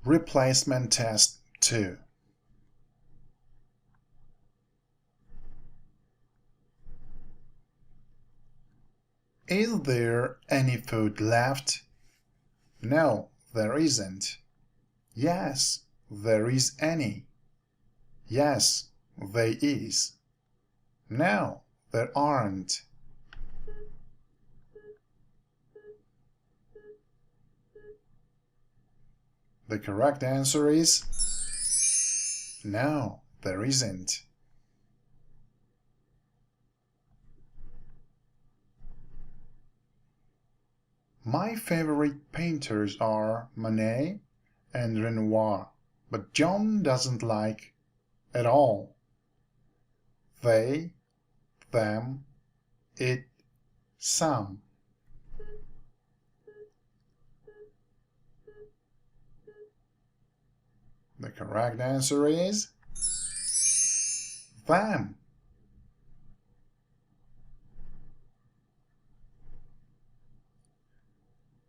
Replacement test 2. Is there any food left? No, there isn't. Yes, there is any. Yes, there is. No, there aren't. The correct answer is no, there isn't. My favorite painters are Monet and Renoir, but John doesn't like at all. They, them, it, some. The correct answer is them.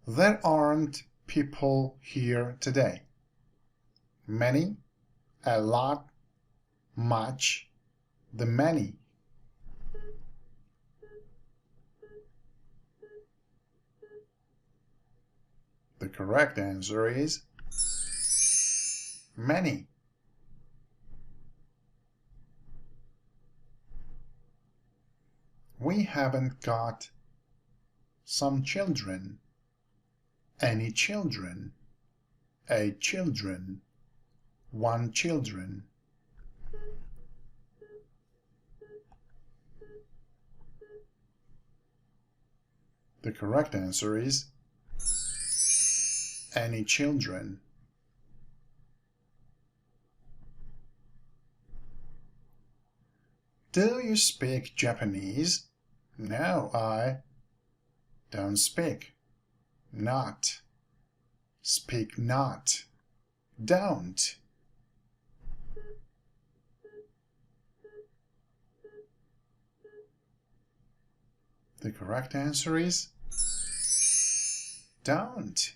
There aren't people here today. Many, a lot, much, the many. The correct answer is many. We haven't got some children, any children, a children, one children. The correct answer is any children. Do you speak Japanese? No, I don't speak. Not. Speak not. Don't. The correct answer is don't.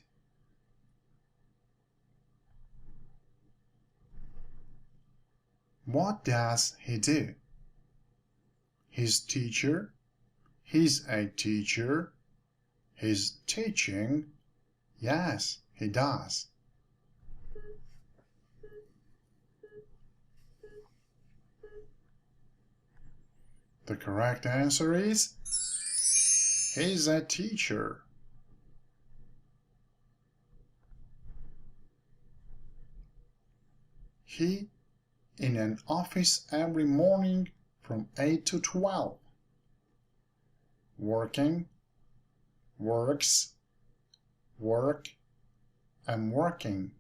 What does he do? His teacher. He's a teacher. He's teaching. Yes, he does. The correct answer is he's a teacher. He in an office every morning from 8 to 12. Working, works, work, I'm working.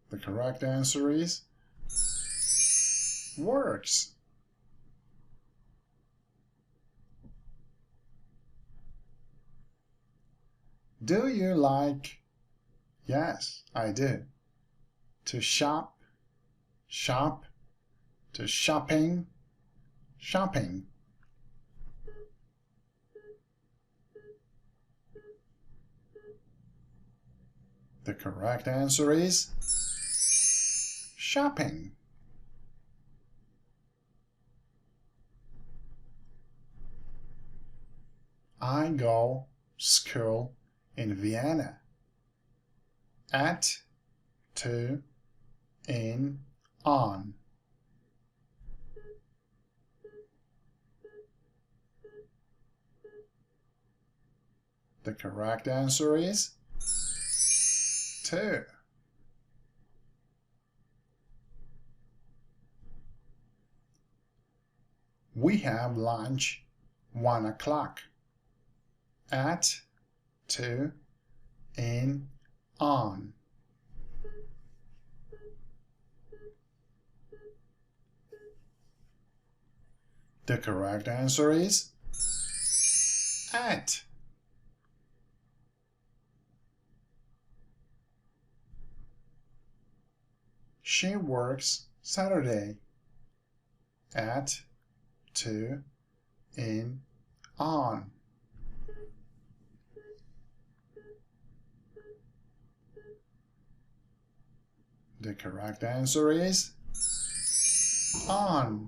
The correct answer is works. Do you like? Yes, I do. To shop, shop, to shopping, shopping. The correct answer is shopping. I go school in Vienna. At, to, in, on. The correct answer is to. We have lunch 1 o'clock. At, to, in, on. The correct answer is at. She works Saturday. At, to, in, on. The correct answer is on.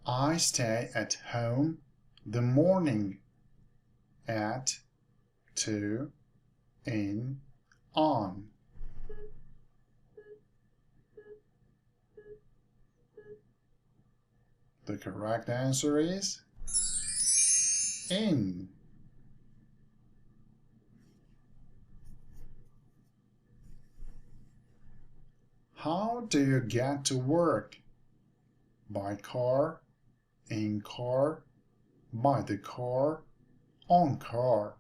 I stay at home the morning. At, to, in, on. The correct answer is in. How do you get to work? By car, in car, by the car, on car.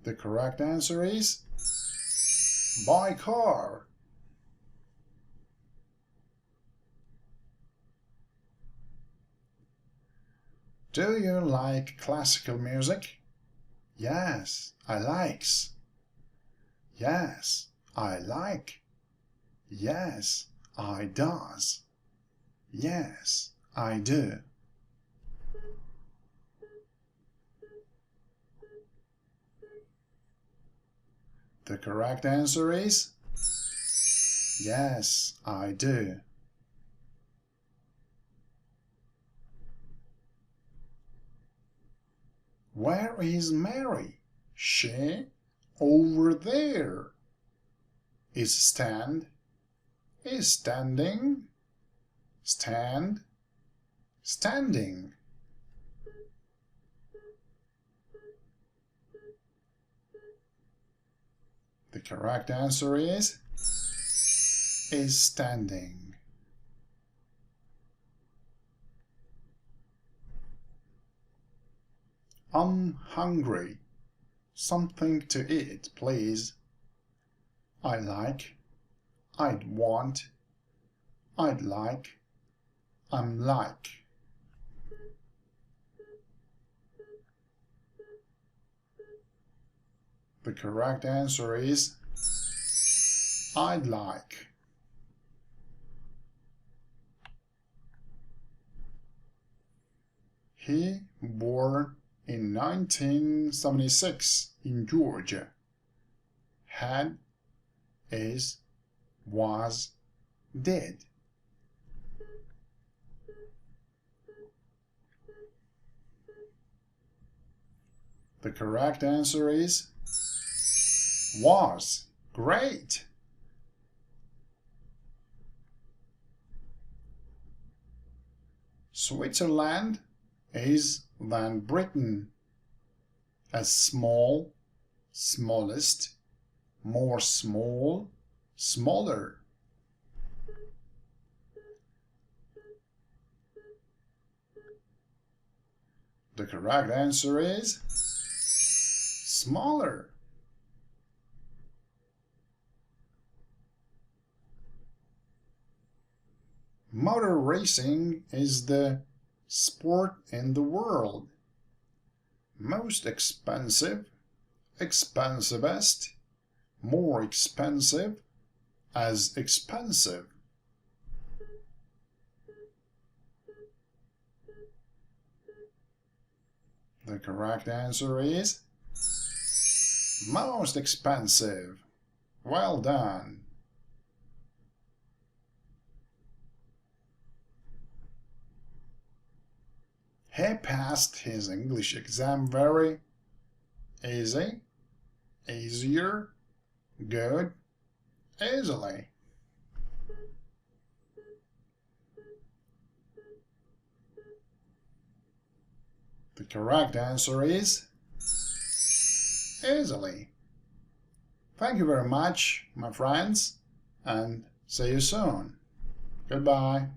The correct answer is by car. Do you like classical music? Yes, I likes. Yes, I like. Yes, I does. Yes, I do. The correct answer is yes, I do. Where is Mary? She over there. Is stand, is standing, stand, standing. The correct answer is standing. I'm hungry. Something to eat, please. I like, I'd want, I'd like, I'm like. The correct answer is I'd like. He born in 1976 in Georgia. Had, is, was, did. The correct answer is was. Great! Switzerland is than Britain. As small, smallest, more small, smaller. The correct answer is smaller. Motor racing is the sport in the world. Most expensive, expensivest, more expensive, as expensive. The correct answer is most expensive. Well done. He passed his English exam very easy, easier, good, easily. The correct answer is easily. Thank you very much, my friends, and see you soon. Goodbye.